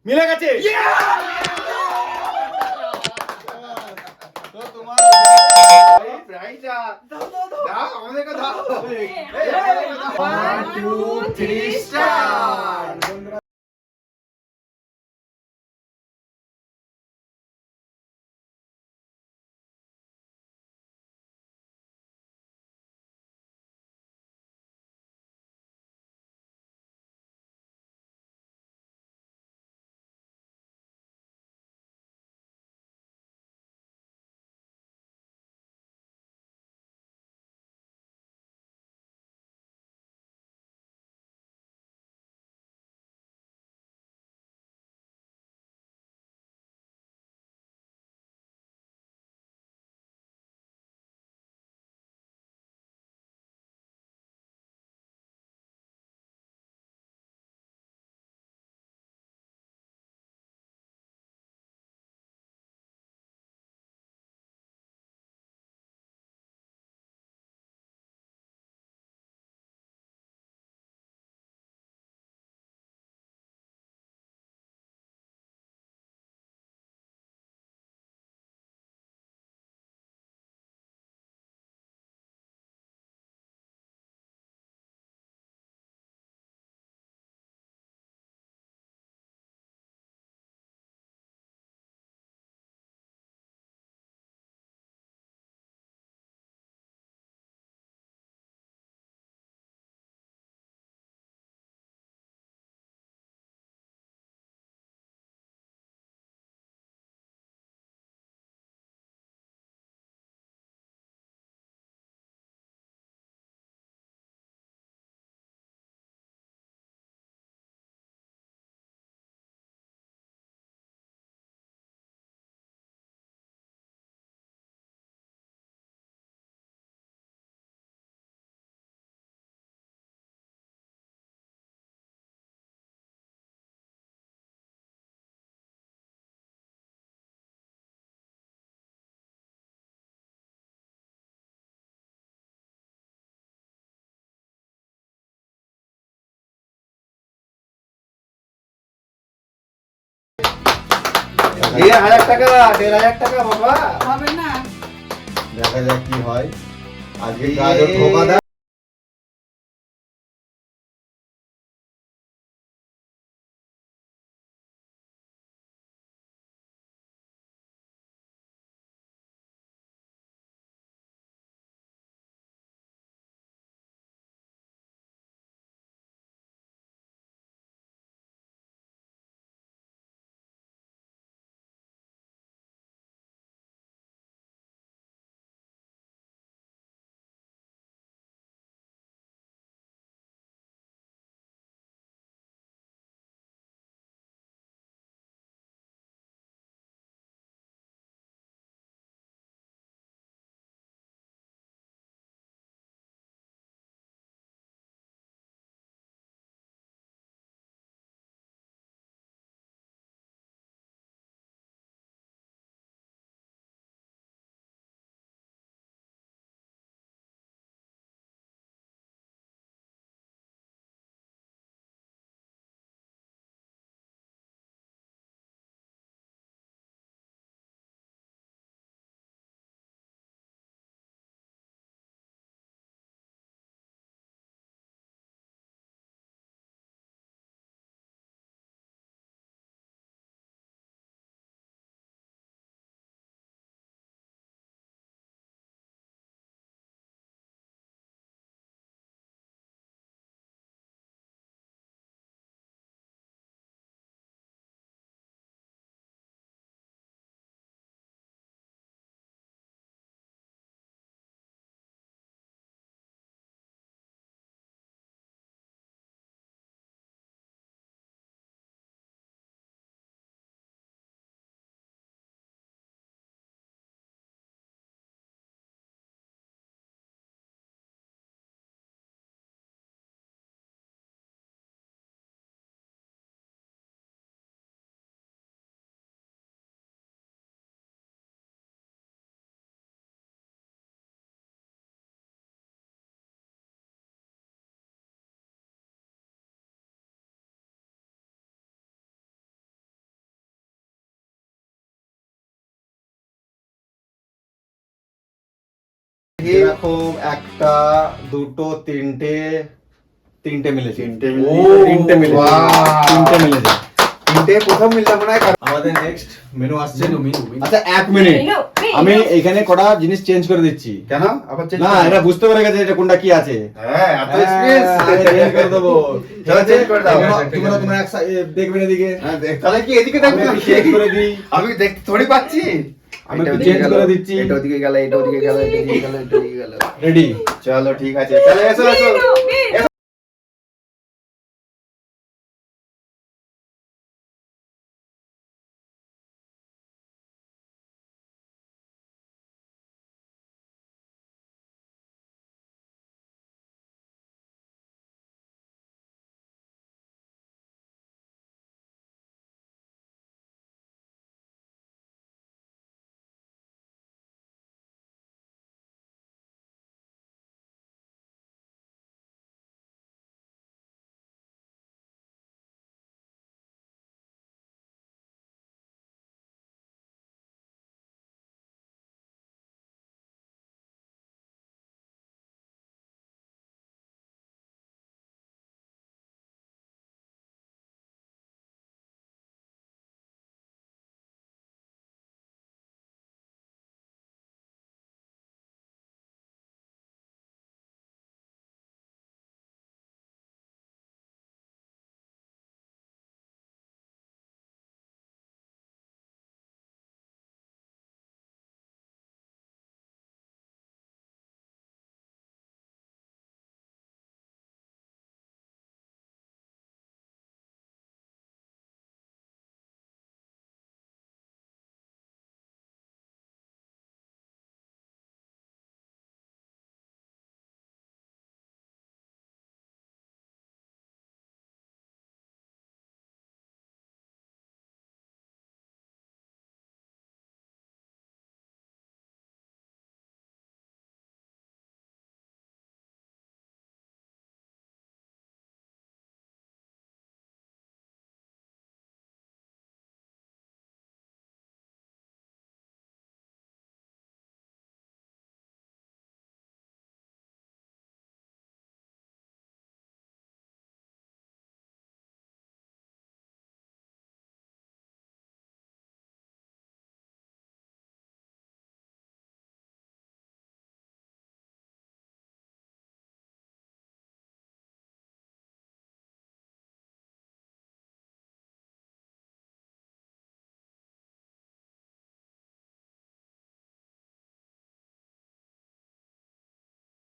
মিলে গেছে। তো তোমার এই প্রাইজটা দাও দাও দাও দাও, আমাদেরকে দাও। One, two, three, start! এই 1000 টাকা, 1500 টাকা বাবা। হবে না। দেখা যাক কি হয় আজকে কাজও ঠোকা দেয় দেখি এরকম একটা দুটো তিনটে মিলেছে। ও, তিনটে মিলেছে। বাহ। তিনটে মিলেছে। তিনটে প্রথম মিললাম মনে হয়। আমাদের নেক্সট মেনু আসছে। মেনু। আচ্ছা 1 মিনিট, আমি এইখানে কটা জিনিস চেঞ্জ করে দিচ্ছি। কেন আবার চেঞ্জ না, এটা বুঝতে পেরে গেছে এটা কোনটা কি আছে। হ্যাঁ এত এক্সপেরিয়েন্স চেঞ্জ করে দেবো। ঠিক আছে, change করে দাও। তোমরা দেখবে এদিকে। হ্যাঁ তাহলে কি এদিকে দেখবো আমি চেঞ্জ করে দিই। আমি দেখতে থোড়ি পাচ্ছি। আমি এটা একটু ওদিকে change গেল, করে দিচ্ছি। এটা ওদিকে গেল, এটা ওদিকে গেল, এটা ওদিকে গেল, এটা ওদিকে গেল। রেডি? চলো ঠিক আছে, তাহলে এসো এসো।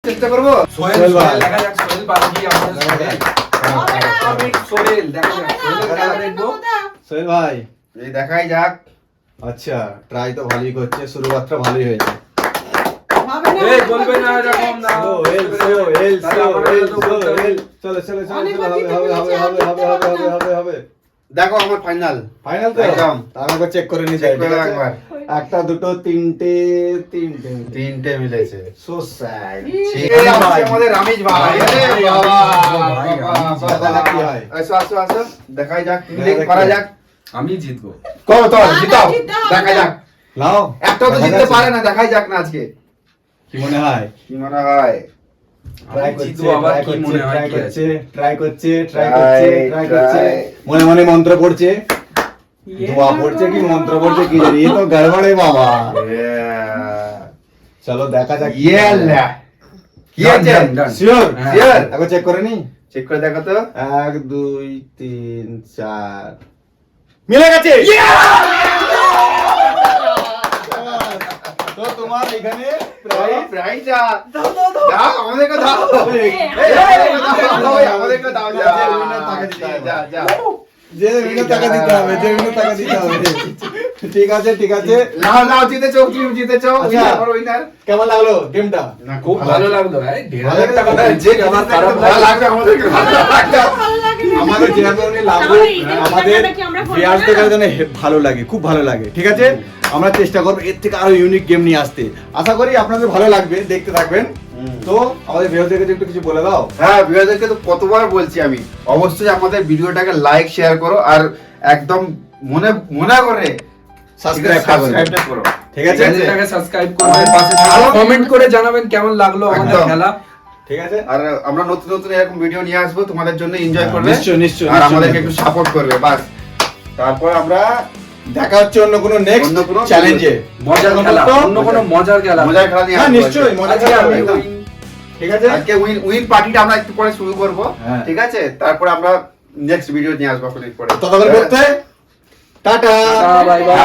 চেষ্টা করবো। সোহেল দেখা যাক, সোহেল পারে কি আমাদের সোহেল। সোহেল দেখা যাক, সোহেলের খেলা দেখবো। সোহেল ভাই, এই দেখাই যাক। আচ্ছা ট্রাই তো ভালোই করছে, শুরুমাত্র ভালোই হয়েছে। এই বলবে না এরকম না। চলো চলো চলো, হবে। দেখো আমার ফাইনাল। ফাইনাল তো একদম। আমাকে চেক করে নিতে চেক করে একবার। একটা দুটো তিনটে তিনটে মিলেছে। So sad. এই আছে আমাদের রামেশ ভাই। আরে বাবা, ভাই, দাদা কি হয়? আসো আসো আসো, দেখাই যাক, করা যাক। আমি জিতবো। করো তো, জিতাও, দেখা যাক। লাও একটা তো জিততে পারে না, দেখাই যাক না আজকে। কি মনে হয়? কি মনে হয়? আমি জিতবো, আবার কি মনে হয় কি আছে? ট্রাই করছে Try. মনে মনে মন্ত্র পড়ছে, দোয়া পড়ছে কি মন্ত্র পড়ছে কি জানি, এ তো গড়বড়ে বাবা। চলো দেখা যাক। ইয়েলা। কি আছে? Done, done. শিওর হ্যাঁ। Sure? একবার চেক করে নি। চেক করে দেখো তো। 1 2 3 4 মিলে গেছে। তো তোমার এখানে প্রাইস প্রাইস দাও আমাদেরকে দাও। আমাদেরকে দাও, যা। যা, যা। যে উইনার টাকা দিতে হবে, ঠিক আছে ঠিক আছে। লাও জিতেছো, তুমি জিতেছো। আচ্ছা। উইনার। কেমন লাগলো গেমটা? খুব ভালো লাগলো। এই 1,500 টাকা ভালো যে আমার খারাপ ভালো লাগে। লাগবে আমাদেরকে, ভালো লাগবে। আমাদের যেভাবে উনি লাগলো, আমাদের ভিউয়ার্সদের কাছে যেন ভালো লাগে, খুব ভালো লাগে। ঠিক আছে, আমরা চেষ্টা করবো এর থেকে আরো ইউনিক গেম নিয়ে আসতে। আশা করি আপনাদের ভালো লাগবে, দেখতে থাকবেন। তো আমাদের ভিউয়ারদেরকে একটু কিছু বলে দাও। হ্যাঁ, ভিউয়ারদেরকে তো কতবার বলছি আমি, অবশ্যই আমাদের ভিডিওটাকে লাইক শেয়ার করো, আর একদম মনে করে সাবস্ক্রাইবটা করো। ঠিক আছে চ্যানেলটাকে সাবস্ক্রাইব করবেন, পাশে থাকবেন, কমেন্ট করে জানাবেন কেমন লাগলো আমাদের একদম। খেলা। ঠিক আছে আর আমরা নতুন নতুন এরকম ভিডিও নিয়ে আসবো তোমাদের জন্য, এনজয় করবে নিশ্চয়ই, নিশ্চয়ই, আর নিশ্চয়ই আমাদেরকে দেখবো। একটু সাপোর্ট করবে বাস। তারপর আমরা দেখা হচ্ছে অন্য কোনো নেক্সট অন্য কোনো চ্যালেঞ্জে মজার খেলা, অন্য কোনো মজার খেলা। মজার খেলা নিয়ে হ্যাঁ আসবো। নিশ্চয়ই মজা আজকে আমি একদম। win। ঠিক আছে আজকে উইন পার্টিটা আমরা একটু পরে শুরু করব, হ্যাঁ। ঠিক আছে? তারপরে আমরা নেক্সট ভিডিও নিয়ে আসবো কিছুদিন পরে। ততক্ষণ করতে টাটা বাই বাই।